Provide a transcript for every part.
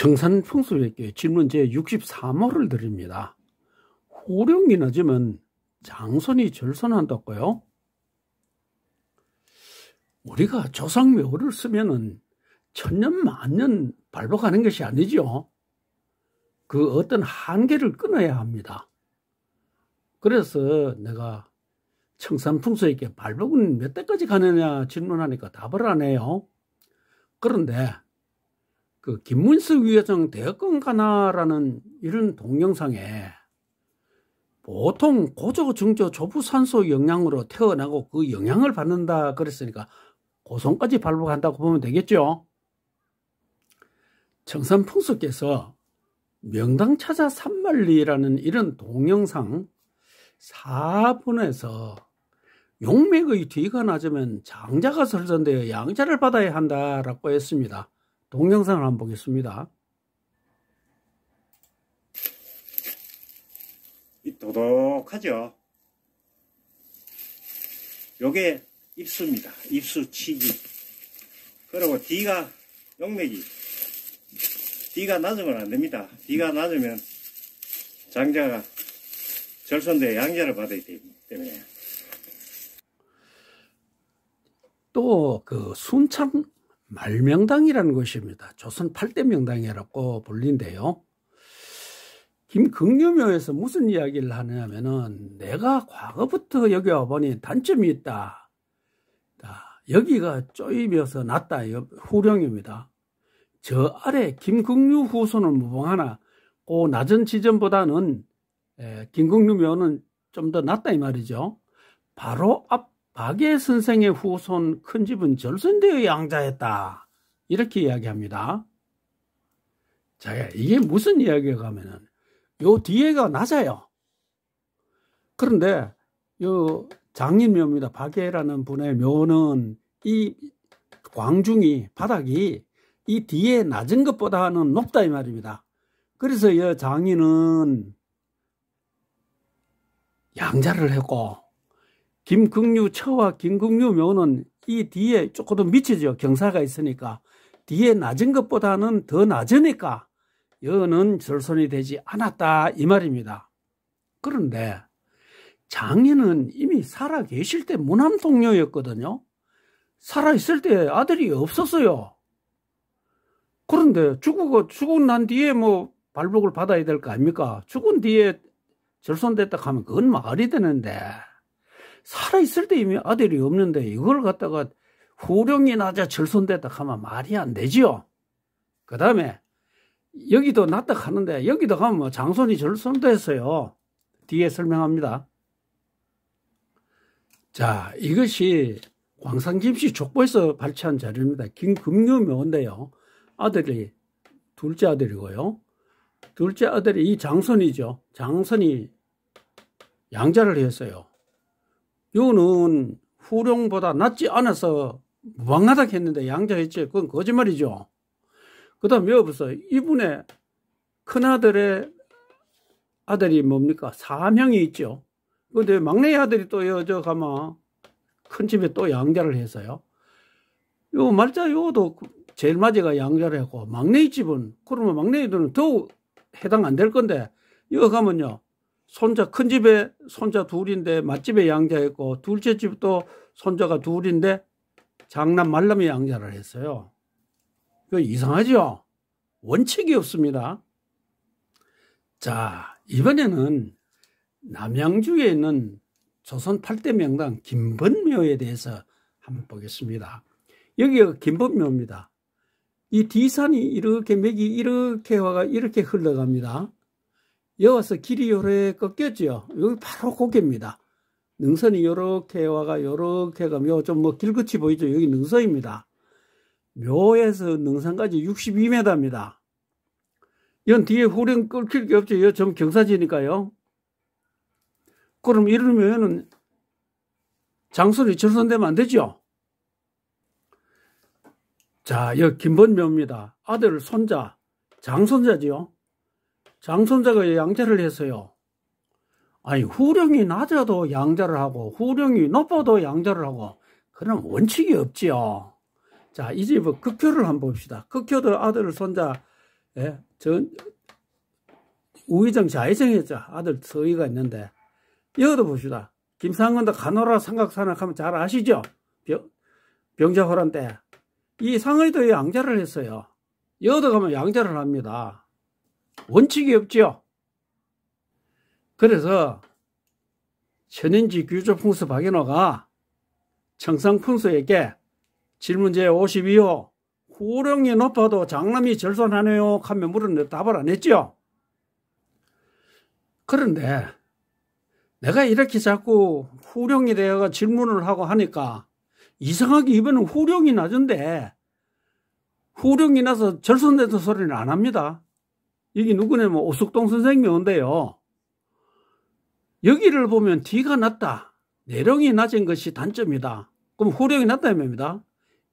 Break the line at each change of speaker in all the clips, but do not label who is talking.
청산풍수에게 질문 제 63호를 드립니다. 호령이 낮으면 장손이 절손한다고요? 우리가 조상묘를 쓰면은 천년 만년 발복하는 것이 아니죠. 그 어떤 한계를 끊어야 합니다. 그래서 내가 청산풍수에게 발복은 몇 대까지 가느냐 질문하니까 답을 안 해요. 그런데 그 김문석 위원장 대학원 가나라는 이런 동영상에 보통 고조, 중조, 조부산소 영향으로 태어나고 그 영향을 받는다 그랬으니까 고손까지 발복한다고 보면 되겠죠. 청산풍수께서 명당 찾아 산만리라는 이런 동영상 4분에서 용맥의 뒤가 낮으면 장자가 설선되어 양자를 받아야 한다라고 했습니다. 동영상을 한번 보겠습니다.
도독하죠. 요게 입수입니다. 입수치기. 그리고 D가 용맥이 D가 낮으면 안 됩니다. D가 낮으면 장자가 절선돼 양자를 받아야 되기 때문에.
또 그 순창 말명당이라는 것입니다. 조선 8대 명당이라고 불린대요. 김극류묘에서 무슨 이야기를 하냐면은 내가 과거부터 여기 와보니 단점이 있다. 여기가 쪼이면서 났다. 후령입니다. 저 아래 김극류 후손은 무방하나 그 낮은 지점보다는 김극류묘는 좀 더 낫다 이 말이죠. 바로 앞 박예 선생의 후손 큰 집은 절선되어 양자했다. 이렇게 이야기합니다. 자, 이게 무슨 이야기가 하면은 요 뒤에가 낮아요. 그런데 요 장인묘입니다. 박예라는 분의 묘는 이 광중이 바닥이 이 뒤에 낮은 것보다는 높다 이 말입니다. 그래서 이 장인은 양자를 했고 김극류 처와 김극류 묘는 이 뒤에 조금 더 미치죠. 경사가 있으니까 뒤에 낮은 것보다는 더 낮으니까 여는 절손이 되지 않았다 이 말입니다. 그런데 장인은 이미 살아 계실 때 무남동녀였거든요. 살아 있을 때 아들이 없었어요. 그런데 죽고 난 뒤에 뭐 발복을 받아야 될 거 아닙니까? 죽은 뒤에 절손됐다 하면 그건 말이 되는데 살아있을 때 이미 아들이 없는데 이걸 갖다가 후령이 낮아 절손됐다 하면 말이 안 되지요. 그 다음에 여기도 낮다 하는데 여기도 가면 뭐 장손이 절손됐어요. 뒤에 설명합니다. 자, 이것이 광산김씨 족보에서 발췌한 자료입니다. 김금류묘인데요. 아들이 둘째 아들이고요. 둘째 아들이 이 장손이죠. 장손이 양자를 했어요. 요는 후령보다 낫지 않아서 무방하다 했는데 양자했지. 그건 거짓말이죠. 그 다음 여기서 이분의 큰아들의 아들이 뭡니까? 사명이 있죠. 근데 막내 아들이 또 여저 가면 큰 집에 또 양자를 했어요. 요 말자 요도 제일 마지가 양자를 했고 막내 집은 그러면 막내 애들은 더욱 해당 안 될 건데 여기 가면요. 손자 큰 집에 손자 둘인데 맏집에 양자했고 둘째 집도 손자가 둘인데 장남 말남이 양자를 했어요. 이거 이상하죠? 원칙이 없습니다. 자, 이번에는 남양주에 있는 조선 8대 명당 김번묘에 대해서 한번 보겠습니다. 여기가 김번묘입니다. 이 뒤산이 이렇게 맥이 이렇게 와가 이렇게 흘러갑니다. 여기 와서 길이 요렇게 꺾였죠. 여기 바로 고개입니다. 능선이 이렇게 와가 이렇게 가면 좀 뭐 길끝이 보이죠. 여기 능선입니다. 묘에서 능선까지 62m입니다. 이건 뒤에 후령 끓길 게 없죠. 이거 좀 경사지니까요. 그럼 이러면은 장손이 절손되면 안 되죠. 자, 여기 김번묘입니다. 아들, 손자, 장손자지요. 장손자가 양자를 했어요. 아니, 후령이 낮아도 양자를 하고 후령이 높아도 양자를 하고 그런 원칙이 없지요. 자, 이제 뭐 극효를 한번 봅시다. 극효도 아들, 손자 예, 우의정 좌의정이었죠. 아들 서희가 있는데 여기도 봅시다. 김상은도 가노라 삼각산악하면 잘 아시죠? 병자호란 때 이 상의도 양자를 했어요. 여기도 가면 양자를 합니다. 원칙이 없죠. 그래서 천인지 규조풍수 박인호가 청상풍수에게 질문제 52호 후룡이 높아도 장남이 절손하네요 하면 물었는데 답을 안 했죠. 그런데 내가 이렇게 자꾸 후룡에 대해서 질문을 하고 하니까 이상하게 이번엔 후룡이 낮은데 후룡이 나서 절손되는 소리는 안 합니다. 여기 누구냐면 오숙동 선생님이 온대요. 여기를 보면 D가 낮다. 내령이 낮은 것이 단점이다. 그럼 후룡이 낮다는 말입니다.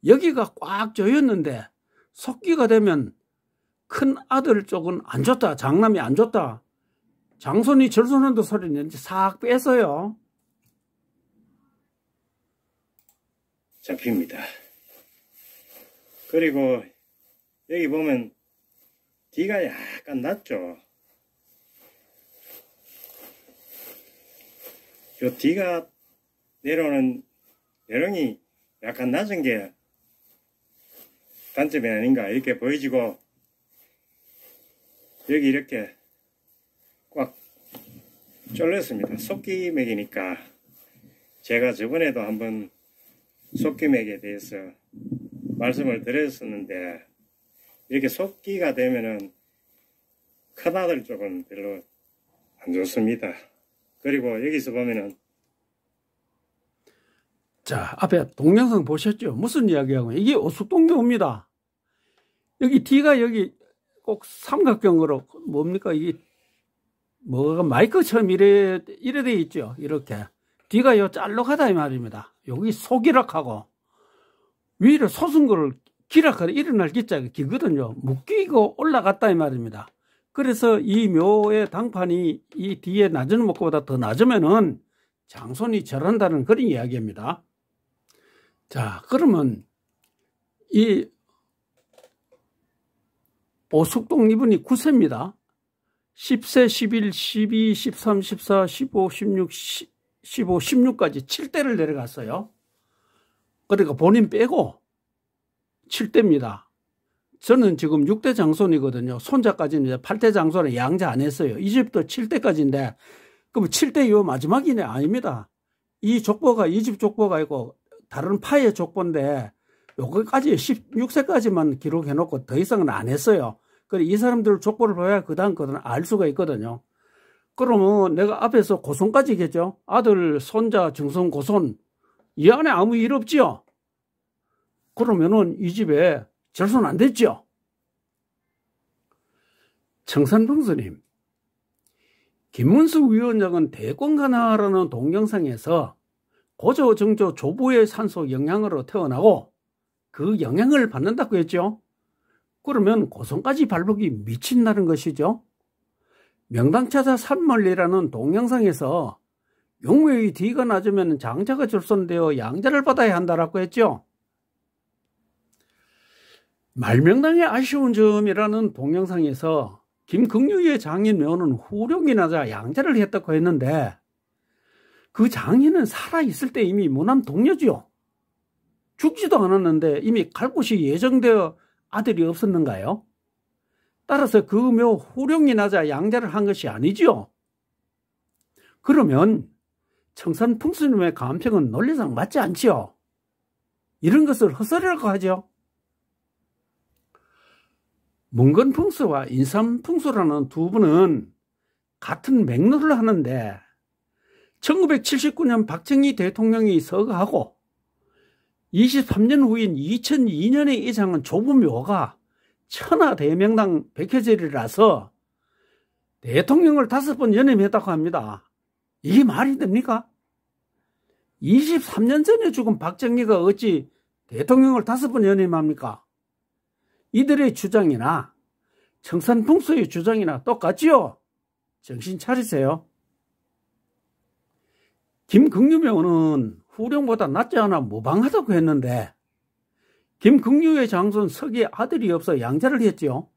여기가 꽉 조였는데 속기가 되면 큰 아들 쪽은 안 좋다. 장남이 안 좋다. 장손이 절손한다 소리는 싹 뺐어요.
잡힙니다. 그리고 여기 보면 D가 약간 낮죠. 요 D가 내려오는 내령이 약간 낮은 게 단점이 아닌가 이렇게 보여지고, 여기 이렇게 꽉 쫄렸습니다. 속기맥이니까 제가 저번에도 한번 속기맥에 대해서 말씀을 드렸었는데, 이렇게 속기가 되면은 큰아들 쪽은 별로 안 좋습니다. 그리고 여기서 보면은
자, 앞에 동영상 보셨죠? 무슨 이야기하고 이게 오숙동묘입니다. 여기 D가 여기 꼭 삼각형으로 뭡니까? 이게 뭐가 마이크처럼 이래 돼 있죠. 이렇게 D가 요 짤록하다 이 말입니다. 여기 소기락하고 위로 솟은 거를 기락하다 일어날 기자가 기거든요. 묶이고 올라갔다 이 말입니다. 그래서 이 묘의 당판이 이 뒤에 낮은 목보다 더 낮으면은 장손이 절한다는 그런 이야기입니다. 자, 그러면 이 오숙동 이분이 9세입니다. 10세, 11, 12, 13, 14, 15, 16, 15, 16까지 7대를 내려갔어요. 그러니까 본인 빼고 7대입니다. 저는 지금 6대 장손이거든요. 손자까지는 이제 8대 장손에 양자 안 했어요. 이 집도 7대까지인데, 그럼 7대 요 마지막이네? 아닙니다. 이 족보가, 이 집 족보가 있고, 다른 파의 족보인데, 요거까지 16세까지만 기록해놓고 더 이상은 안 했어요. 그래, 이 사람들 족보를 봐야 그 다음 거는 알 수가 있거든요. 그러면 내가 앞에서 고손까지 겠죠? 아들, 손자, 증손, 고손. 이 안에 아무 일 없지요? 그러면은 이 집에 절손 안 됐죠? 청산풍수님, 김문수 위원장은 대권가나라는 동영상에서 고조, 정조, 조부의 산소 영향으로 태어나고 그 영향을 받는다고 했죠? 그러면 고손까지 발목이 미친다는 것이죠? 명당차자 산멀리라는 동영상에서 용묘의 D가 낮으면 장자가 절손되어 양자를 받아야 한다라고 했죠? 말명당의 아쉬운 점이라는 동영상에서 김긍유의 장인묘는 후룡이 낮아 양자를 했다고 했는데 그 장인은 살아있을 때 이미 무남 동료지요. 죽지도 않았는데 이미 갈 곳이 예정되어 아들이 없었는가요? 따라서 그 묘 후룡이 낮아 양자를 한 것이 아니지요. 그러면 청산풍수님의 감평은 논리상 맞지 않지요. 이런 것을 헛소리라고 하죠. 문건풍수와 인삼풍수라는 두 분은 같은 맥락을 하는데 1979년 박정희 대통령이 서거하고 23년 후인 2002년에 이장한 조부묘가 천하대명당 백회절이라서 대통령을 5번 연임했다고 합니다. 이게 말이 됩니까? 23년 전에 죽은 박정희가 어찌 대통령을 5번 연임합니까? 이들의 주장이나 청산풍수의 주장이나 똑같지요? 정신 차리세요. 김긍유묘는 후룡보다 낫지 않아 무방하다고 했는데 김긍유의 장손 석의 아들이 없어 양자를 했죠.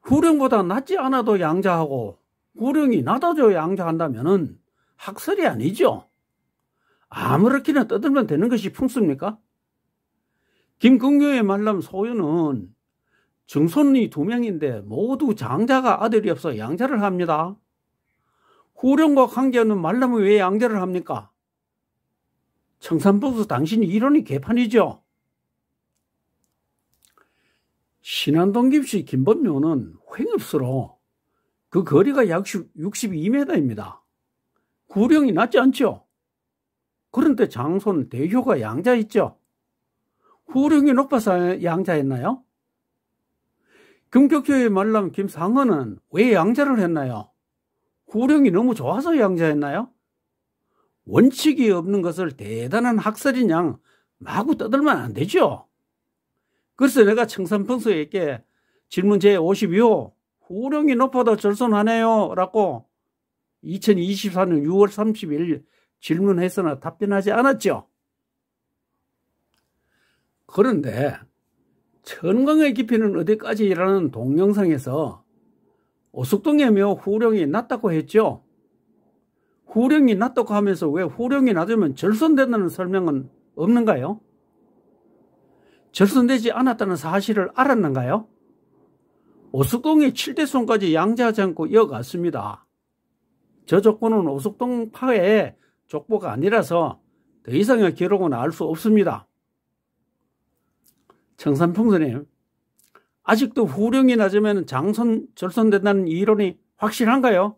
후령보다 낮지 않아도 양자하고 후령이 낮아져 양자한다면은 학설이 아니죠. 아무렇게나 떠들면 되는 것이 풍수입니까? 김금교의 말람 소유는 증손이 2명인데 모두 장자가 아들이 없어 양자를 합니다. 후령과 관계없는 말람은 왜 양자를 합니까? 청산풍수 당신 이론이 개판이죠. 신안동 김씨 김범묘는 횡읍수로 그 거리가 약 62m입니다. 후령이 낮지 않죠. 그런데 장손 대효가 양자 있죠. 후령이 높아서 양자했나요? 금격교의 말람 김상헌은 왜 양자를 했나요? 후령이 너무 좋아서 양자했나요? 원칙이 없는 것을 대단한 학설인 양 마구 떠들면 안 되죠. 그래서 내가 청산풍수에게 질문 제52호 후령이 높아도 절손하네요 라고 2024년 6월 30일 질문했으나 답변하지 않았죠. 그런데 천강의 깊이는 어디까지라는 동영상에서 오숙동의 묘 후령이 낮다고 했죠. 후령이 낮다고 하면서 왜 후령이 낮으면 절손된다는 설명은 없는가요? 절손되지 않았다는 사실을 알았는가요? 오숙동이 7대손까지 양자하지 않고 이어갔습니다. 저 족보는 오숙동 파의 족보가 아니라서 더 이상의 기록은 알 수 없습니다. 청산풍수님, 아직도 후령이 낮으면 장손 절손된다는 이론이 확실한가요?